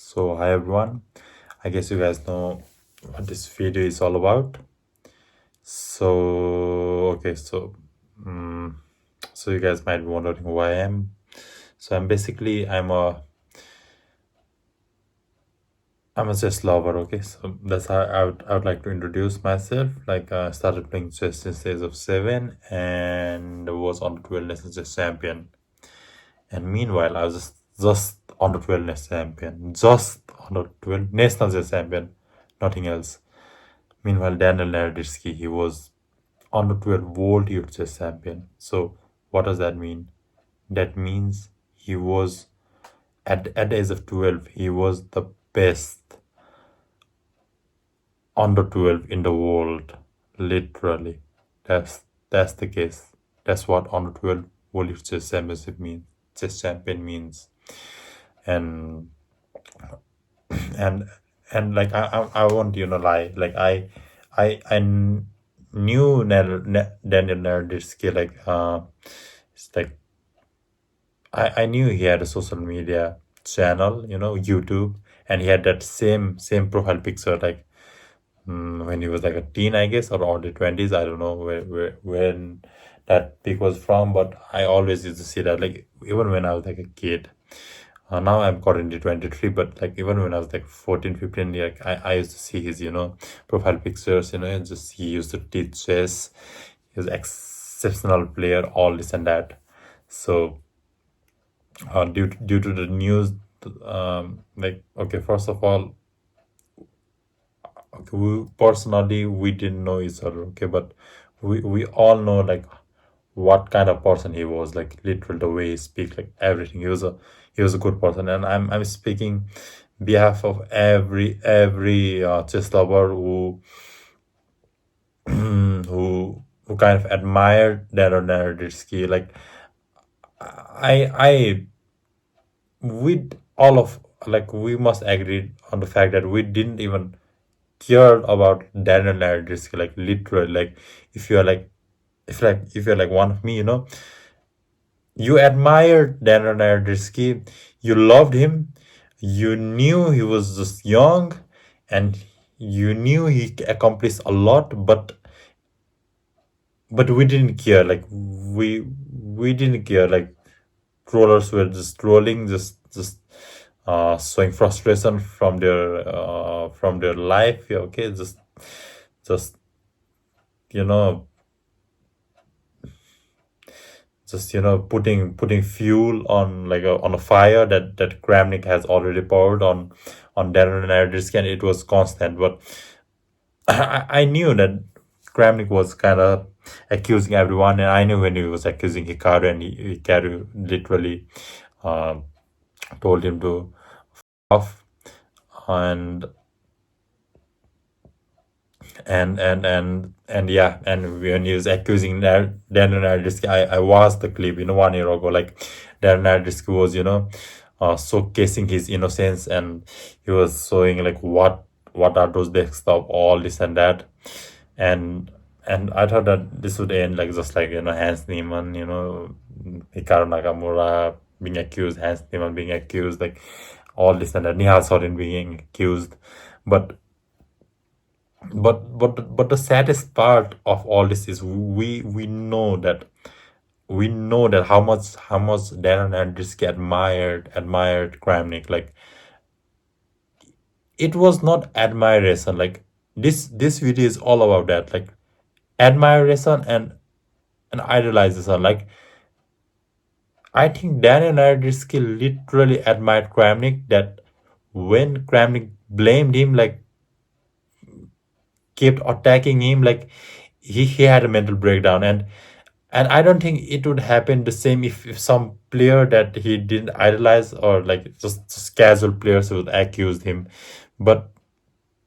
So hi everyone, I guess you guys know what this video is all about. So okay, um, so you guys might be wondering who I am. So I'm a chess lover. Okay, so that's how I would like to introduce myself. I started playing chess since the age of 7 and was on the 12 national chess champion. And meanwhile, I was just on the 12 national champion, just on the 12 national chess champion, nothing else. Meanwhile, Daniel NARODITSKY, he was on the 12 World Youth Chess Champion. So, what does that mean? That means he was, at the age of 12, he was the best under 12 in the world. Literally. That's the case. That's what under 12 World Youth Chess Championship means. Chess champion means. And and I won't lie, I knew Daniel Nerditsky, it's like I knew he had a social media channel, YouTube, and he had that same profile picture, when he was like a teen, I guess, or early 20s. I don't know when that pic was from, but I always used to see that, like, even when I was like a kid. Now I'm currently 23, but like even when I was like 14, 15, like I used to see his, profile pictures, and just he used to teach chess. He was exceptional player, all this and that. So due to the news, okay, first of all, okay, we didn't know each other, okay, but we all know like what kind of person he was, like literal the way he speak, like everything. He was a good person, and I'm speaking behalf of every chess lover who kind of admired Nitski. Like I with all of, like, we must agree on the fact that we didn't even care about Daniel Nitski, like literally. Like if you're like if you're like one of me, you admired Daniel Nitski, you loved him, you knew he was just young, and you knew he accomplished a lot, but we didn't care. Like we didn't care. Like trollers were just trolling, just showing frustration from their life. Yeah, okay, just you know putting fuel on, like, on a fire that Kramnik has already poured on Darren Nardisky, and it was constant. But I knew that Kramnik was kind of accusing everyone, and I knew when he was accusing Hikaru, and Hikaru literally uh, told him to off. and and yeah, and when he was accusing Darren Nardisky, I watched the clip 1 year ago. Like Darren Nardisky was showcasing his innocence, and he was showing like what are those desktop, all this and that. And I thought that this would end like just like Hans Niemann, Hikaru Nakamura being accused, Hans Niemann being accused, like all this and that, Nihal Sorin being accused. But but but the saddest part of all this is we know that how much Darren Andruski admired Kramnik. Like, it was not admiration. Like, this video is all about that, like admiration and idolization. Like, I think Daniel Nardisky literally admired Kramnik, that when Kramnik blamed him, like kept attacking him, like he had a mental breakdown. And I don't think it would happen the same if some player that he didn't idolize, or like just casual players would accuse him. But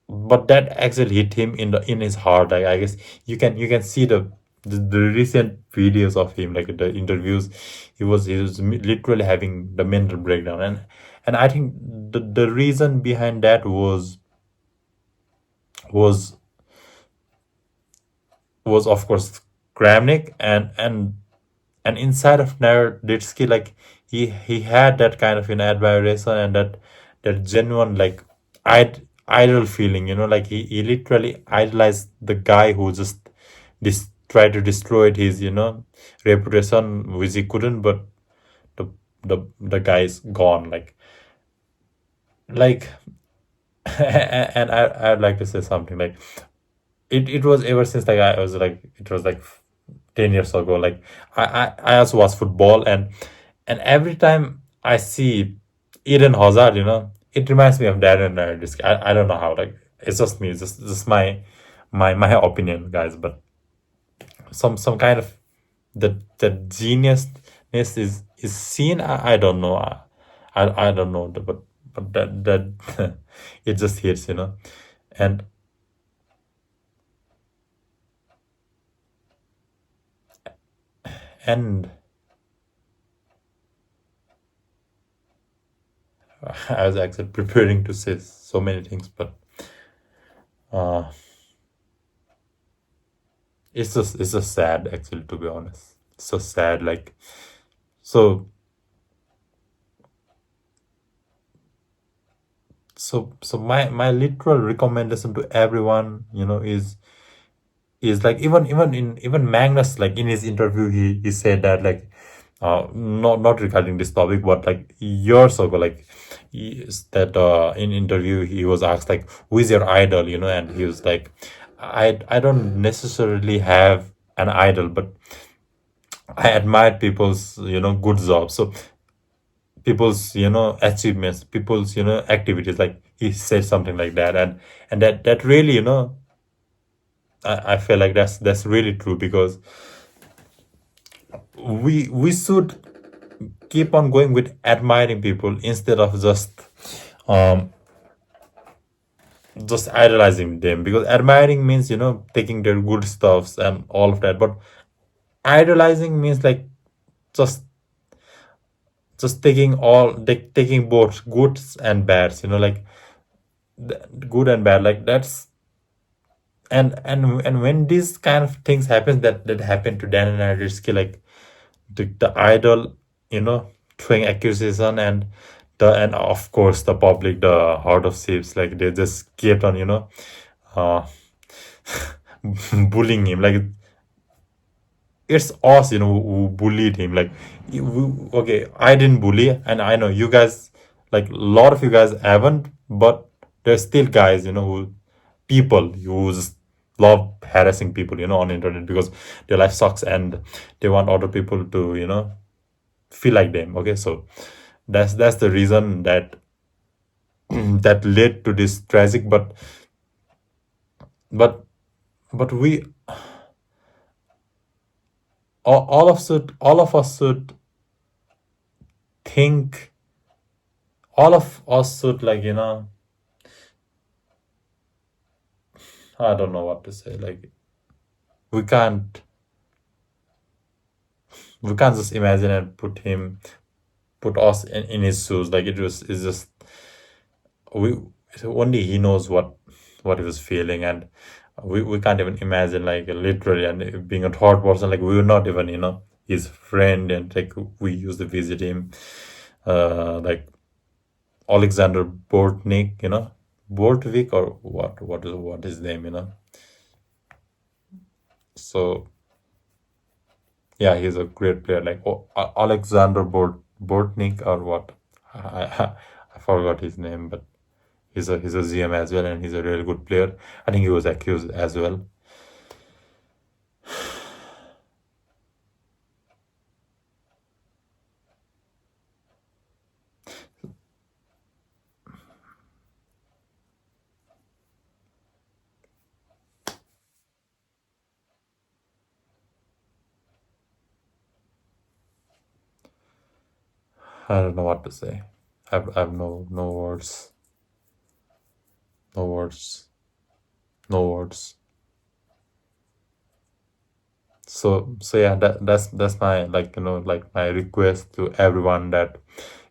but that actually hit him in his heart. Like, I guess you can see the recent videos of him, like the interviews. He was literally having the mental breakdown. And I think the reason behind that was was of course Kramnik. And inside of Naroditsky, like he had that kind of admiration, and that genuine like idol feeling, like he literally idolized the guy who just tried to destroy his, reputation, which he couldn't, but the the guy is gone, like and I'd like to say something like it was ever since like I was like it was like 10 years ago, like I also watch football, and every time I see Eden Hazard, it reminds me of Darren Nitski. I don't know how, like it's just me, it's just my opinion, guys, but some kind of the geniusness is seen. I don't know. I don't know, but that it just hits, and and I was actually preparing to say so many things, but uh, it's just sad, actually, to be honest. It's so sad. Like, so so my literal recommendation to everyone, is like, even Magnus, like in his interview, he said that, like, not regarding this topic, but like years ago, like that in interview he was asked like, who is your idol, and he was like, I don't necessarily have an idol, but I admire people's, good jobs. So people's, achievements, people's, activities, like he said something like that, and that really, I feel like that's really true, because we should keep on going with admiring people instead of um just idolizing them, because admiring means, taking their good stuffs and all of that, but idolizing means like just taking both goods and bads, like good and bad, like that's, and when these kind of things happen, that happened to Dan and Aditsky, like the idol, throwing accusation, and of course the public, the heart of sheep, like they just kept on, uh bullying him, like it's us, who bullied him, like okay, I didn't bully, and I know you guys, like a lot of you guys haven't, but there's still guys, who people who just love harassing people, on internet, because their life sucks and they want other people to, feel like them. Okay, so that's the reason that that led to this tragic, but but we all of us should think, all of us should, like, I don't know what to say, like we can't we can't just imagine and put us in his shoes, like it's just, we only he knows what he was feeling, and we can't even imagine, like literally, and being a third person, like we were not even, his friend, and like we used to visit him, like Alexander Bortnik, Bortvik, or what is his name, so yeah, he's a great player, like Alexander Bortnik, or what, I forgot his name, but he's a GM as well, and he's a really good player. I think he was accused as well. I don't know what to say. I've no words, no words, no words. So yeah, that's my, like, like my request to everyone, that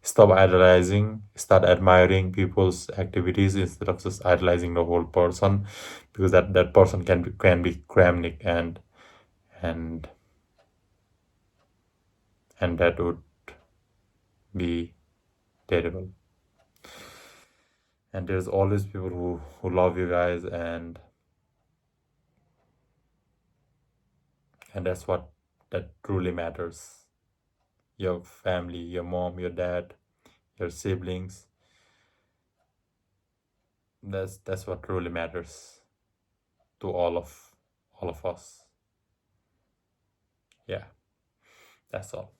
stop idolizing, start admiring people's activities instead of just idolizing the whole person, because that person can be cramnik, and and that would be terrible. and there's always people who love you guys, and that's what that truly matters. Your family, your mom, your dad, your siblings, that's what truly matters to all of us. Yeah, that's all.